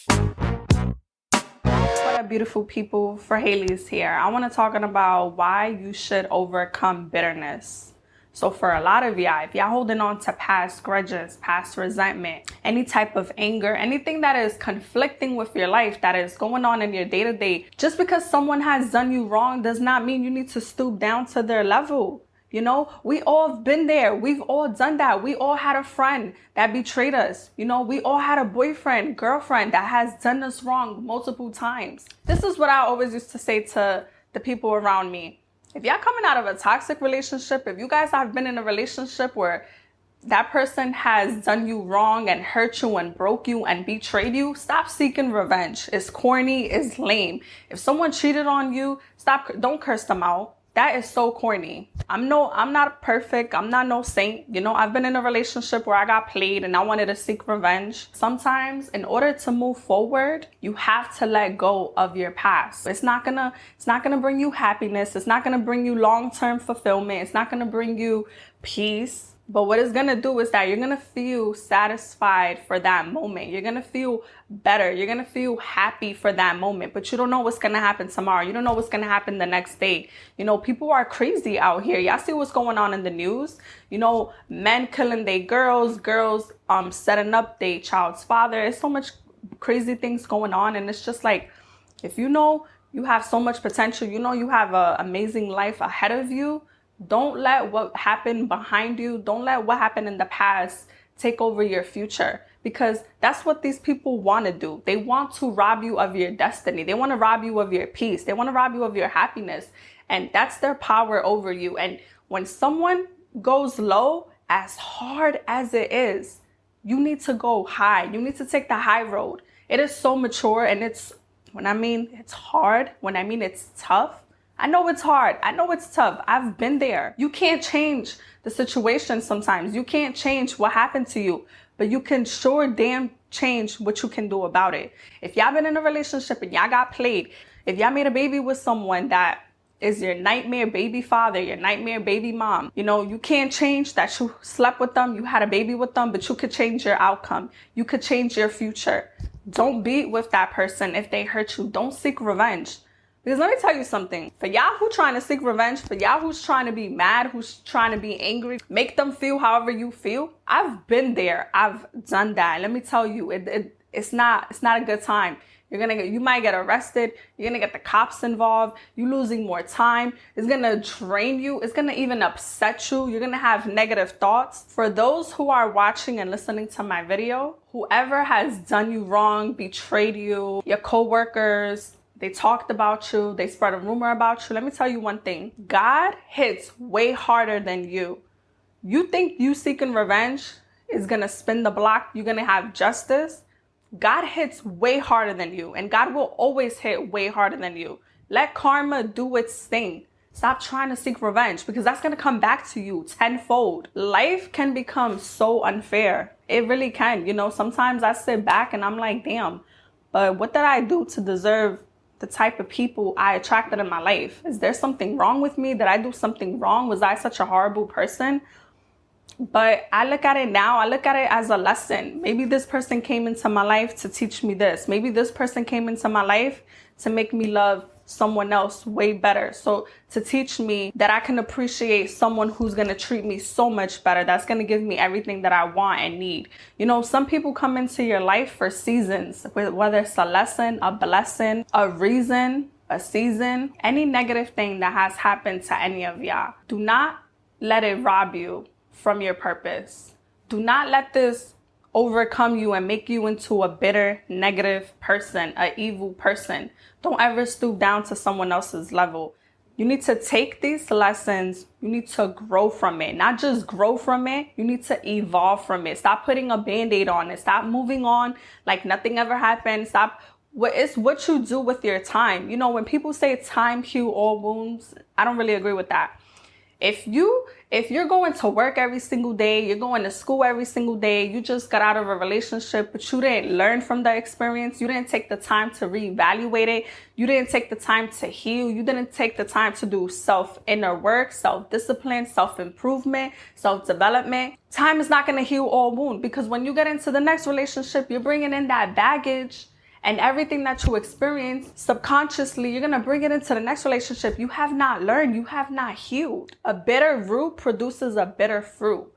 What up, beautiful people? For Haley's here. I want to talk about why you should overcome bitterness. So for a lot of y'all, if y'all holding on to past grudges, past resentment, any type of anger, anything that is conflicting with your life, that is going on in your day-to-day, just because someone has done you wrong does not mean you need to stoop down to their level. You know, we all have been there. We've all done that. We all had a friend that betrayed us. You know, we all had a boyfriend, girlfriend that has done us wrong multiple times. This is what I always used to say to the people around me. If y'all coming out of a toxic relationship, if you guys have been in a relationship where that person has done you wrong and hurt you and broke you and betrayed you, stop seeking revenge. It's corny, it's lame. If someone cheated on you, don't curse them out. That is so corny. I'm not perfect. I'm not no saint. You know, I've been in a relationship where I got played and I wanted to seek revenge. Sometimes in order to move forward, you have to let go of your past. It's not gonna bring you happiness. It's not gonna bring you long-term fulfillment. It's not gonna bring you peace. But what it's going to do is that you're going to feel satisfied for that moment. You're going to feel better. You're going to feel happy for that moment. But you don't know what's going to happen tomorrow. You don't know what's going to happen the next day. You know, people are crazy out here. Y'all see what's going on in the news? You know, men killing their girls setting up their child's father. There's so much crazy things going on. And it's just like, if you know you have so much potential, you know you have an amazing life ahead of you, don't let what happened behind you, don't let what happened in the past take over your future, because that's what these people want to do. They want to rob you of your destiny. They want to rob you of your peace. They want to rob you of your happiness. And that's their power over you. And when someone goes low, as hard as it is, you need to go high. You need to take the high road. It is so mature, and it's hard, when I mean it's tough, I know it's hard. I know it's tough. I've been there. You can't change the situation sometimes. You can't change what happened to you, but you can sure damn change what you can do about it. If y'all been in a relationship and y'all got played, if y'all made a baby with someone that is your nightmare baby father, your nightmare baby mom, you know, you can't change that you slept with them, you had a baby with them, but you could change your outcome. You could change your future. Don't be with that person if they hurt you. Don't seek revenge. Because let me tell you something, for y'all who trying to seek revenge, for y'all who's trying to be mad, who's trying to be angry, make them feel however you feel. I've been there. I've done that. Let me tell you, it's not a good time. You might get arrested. You're going to get the cops involved. You losing more time. It's going to drain you. It's going to even upset you. You're going to have negative thoughts. For those who are watching and listening to my video, whoever has done you wrong, betrayed you, your coworkers, they talked about you, they spread a rumor about you. Let me tell you one thing. God hits way harder than you. You think you seeking revenge is going to spin the block, you're going to have justice? God hits way harder than you, and God will always hit way harder than you. Let karma do its thing. Stop trying to seek revenge, because that's going to come back to you tenfold. Life can become so unfair. It really can. You know, sometimes I sit back and I'm like, damn, but what did I do to deserve the type of people I attracted in my life? Is there something wrong with me? Did I do something wrong? Was I such a horrible person? But I look at it now, I look at it as a lesson. Maybe this person came into my life to teach me this. Maybe this person came into my life to make me love someone else way better. So to teach me that I can appreciate someone who's going to treat me so much better. That's going to give me everything that I want and need. You know, some people come into your life for seasons, whether it's a lesson, a blessing, a reason, a season, any negative thing that has happened to any of y'all. Do not let it rob you from your purpose. Do not let this overcome you and make you into a bitter, negative person, an evil person. Don't ever stoop down to someone else's level. You need to take these lessons. You need to grow from it. Not just grow from it. You need to evolve from it. Stop putting a Band-Aid on it. Stop moving on like nothing ever happened. It's what you do with your time. You know, when people say time heal all wounds, I don't really agree with that. If you're going to work every single day, you're going to school every single day, you just got out of a relationship, but you didn't learn from the experience, you didn't take the time to reevaluate it, you didn't take the time to heal, you didn't take the time to do inner work, self-discipline, self-improvement, self-development, time is not going to heal all wounds, because when you get into the next relationship, you're bringing in that baggage And everything that you experience subconsciously, you're going to bring it into the next relationship. You have not learned. You have not healed. A bitter root produces a bitter fruit.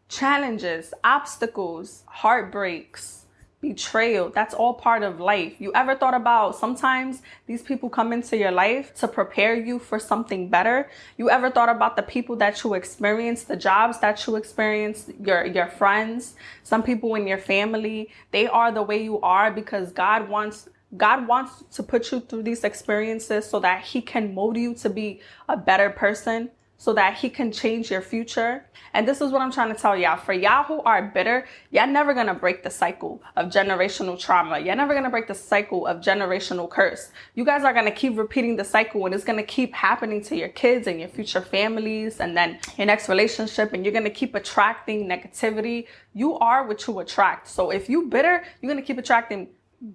Challenges, obstacles, heartbreaks, betrayal, that's all part of life. You ever thought about sometimes these people come into your life to prepare you for something better? You ever thought about the people that you experience, the jobs that you experience, your friends, some people in your family? They are the way you are because God wants to put you through these experiences so that he can mold you to be a better person, so that he can change your future. And this is what I'm trying to tell y'all. For y'all who are bitter, y'all never gonna break the cycle of generational trauma. Y'all never gonna break the cycle of generational curse. You guys are gonna keep repeating the cycle, and it's gonna keep happening to your kids and your future families and then your next relationship, and you're gonna keep attracting negativity. You are what you attract. So if you bitter, you're gonna keep attracting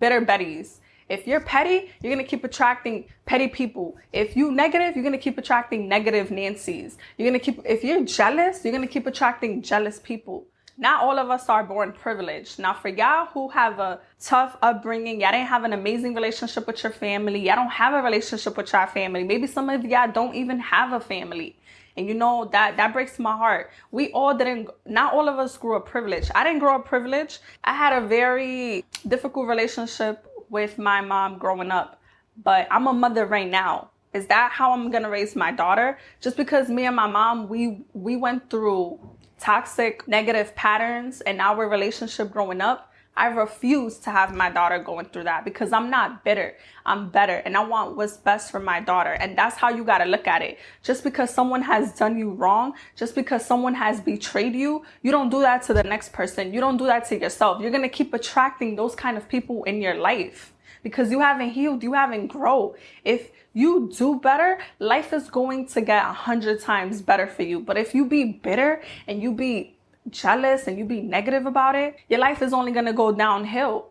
bitter Bettys. If you're petty, you're going to keep attracting petty people. If you negative, you're going to keep attracting negative Nancys. If you're jealous, you're going to keep attracting jealous people. Not all of us are born privileged. Now, for y'all who have a tough upbringing, y'all didn't have an amazing relationship with your family. Y'all don't have a relationship with your family. Maybe some of y'all don't even have a family. And you know, that breaks my heart. Not all of us grew up privileged. I didn't grow up privileged. I had a very difficult relationship with my mom growing up, but I'm a mother right now. Is that how I'm gonna raise my daughter? Just because me and my mom, we went through toxic, negative patterns in our relationship growing up, I refuse to have my daughter going through that because I'm not bitter. I'm better, and I want what's best for my daughter. And that's how you gotta look at it. Just because someone has done you wrong, just because someone has betrayed you, you don't do that to the next person. You don't do that to yourself. You're gonna keep attracting those kind of people in your life because you haven't healed, you haven't grown. If you do better, life is going to get 100 times better for you. But if you be bitter and you be jealous and you be negative about it, your life is only going to go downhill.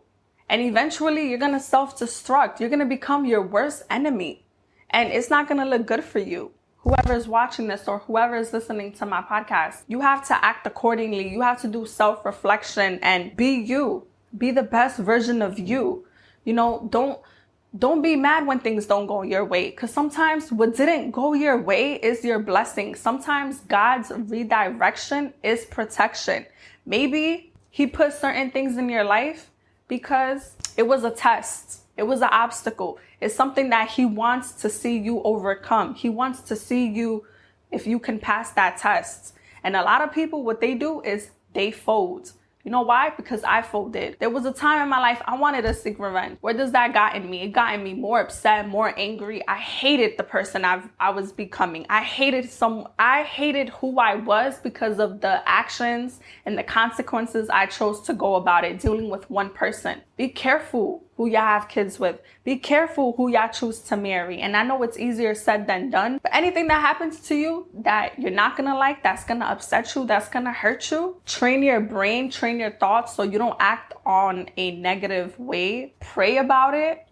And eventually you're going to self-destruct. You're going to become your worst enemy. And it's not going to look good for you. Whoever is watching this or whoever is listening to my podcast, you have to act accordingly. You have to do self-reflection and be you. Be the best version of you. You know, don't be mad when things don't go your way, because sometimes what didn't go your way is your blessing. Sometimes God's redirection is protection. Maybe he put certain things in your life because it was a test. It was an obstacle. It's something that he wants to see you overcome. He wants to see you if you can pass that test. And a lot of people, what they do is they fold. You know why? Because I folded. There was a time in my life I wanted to seek revenge. Where does that got in me? It got in me more upset, more angry. I hated the person I was becoming. I hated who I was because of the actions and the consequences I chose to go about it, dealing with one person. Be careful who y'all have kids with. Be careful who y'all choose to marry. And I know it's easier said than done, but anything that happens to you that you're not gonna like, that's gonna upset you, that's gonna hurt you, train your brain, train your thoughts so you don't act on a negative way. Pray about it.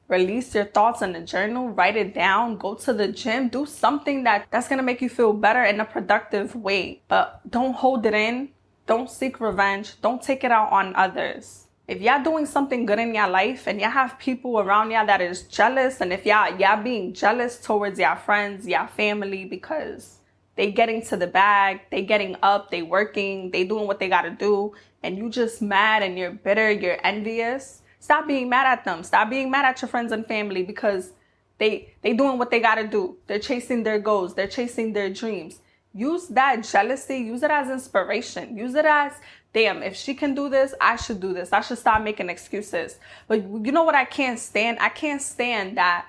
Release your thoughts in a journal, write it down, go to the gym, do something that's gonna make you feel better in a productive way. But don't hold it in. Don't seek revenge. Don't take it out on others. If y'all doing something good in your life and y'all have people around y'all that is jealous, and if y'all being jealous towards y'all friends, y'all family, because they getting to the bag, they getting up, they working, they doing what they gotta do, and you just mad and you're bitter, you're envious, stop being mad at them. Stop being mad at your friends and family because they doing what they gotta do. They're chasing their goals. They're chasing their dreams. Use that jealousy, use it as inspiration. Use it as, damn, if she can do this, I should do this. I should stop making excuses. But you know what I can't stand? I can't stand that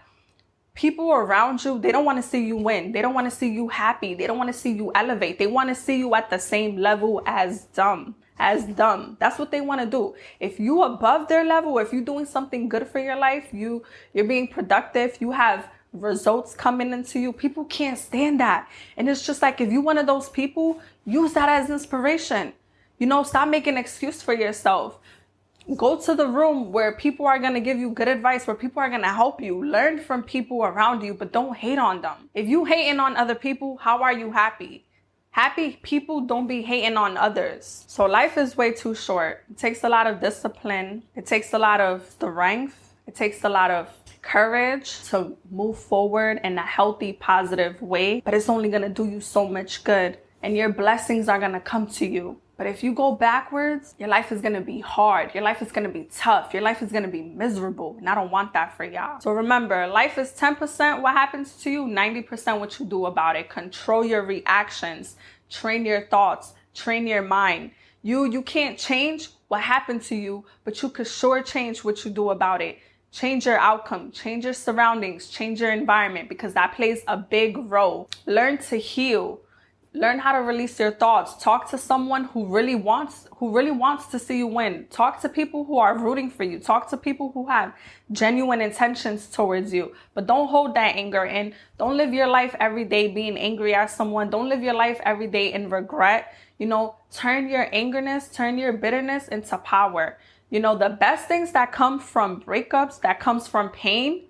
people around you, they don't want to see you win. They don't want to see you happy. They don't want to see you elevate. They want to see you at the same level as dumb. That's what they want to do. If you above their level, if you're doing something good for your life, you're being productive, you have results coming into you, people can't stand that. And it's just like, if you're one of those people, use that as inspiration. You know, stop making an excuse for yourself. Go to the room where people are going to give you good advice, where people are going to help you. Learn from people around you, but don't hate on them. If you hating on other people, how are you happy? Happy people don't be hating on others. So life is way too short. It takes a lot of discipline. It takes a lot of strength. It takes a lot of courage to move forward in a healthy, positive way. But it's only going to do you so much good. And your blessings are going to come to you. But if you go backwards, your life is going to be hard. Your life is going to be tough. Your life is going to be miserable. And I don't want that for y'all. So remember, life is 10% what happens to you, 90% what you do about it. Control your reactions. Train your thoughts. Train your mind. You can't change what happened to you, but you could sure change what you do about it. Change your outcome. Change your surroundings. Change your environment, because that plays a big role. Learn to heal. Learn how to release your thoughts. Talk to someone who really wants to see you win. Talk to people who are rooting for you. Talk to people who have genuine intentions towards you. But don't hold that anger in. Don't live your life every day being angry at someone. Don't live your life every day in regret. Turn your angerness, turn your bitterness into power. The best things that come from breakups, that comes from pain,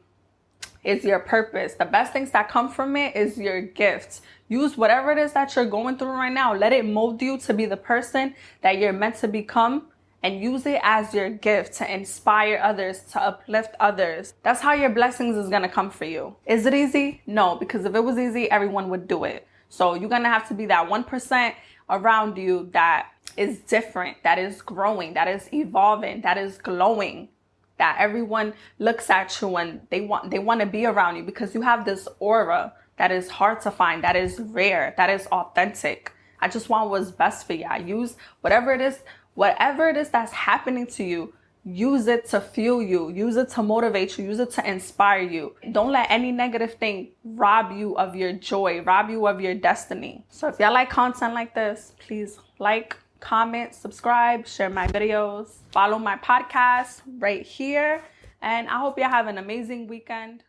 is your purpose. The best things that come from it is your gifts. Use whatever it is that you're going through right now. Let it mold you to be the person that you're meant to become, and use it as your gift to inspire others, to uplift others. That's how your blessings is going to come for you. Is it easy? No, because if it was easy, everyone would do it. So you're going to have to be that 1% around you that is different, that is growing, that is evolving, that is glowing, that everyone looks at you and they want to be around you, because you have this aura that is hard to find, that is rare, that is authentic. I just want what's best for y'all. Use whatever it is that's happening to you. Use it to fuel you. Use it to motivate you. Use it to inspire you. Don't let any negative thing rob you of your joy, rob you of your destiny. So if y'all like content like this, please like, comment, subscribe, share my videos, follow my podcast right here. And I hope y'all have an amazing weekend.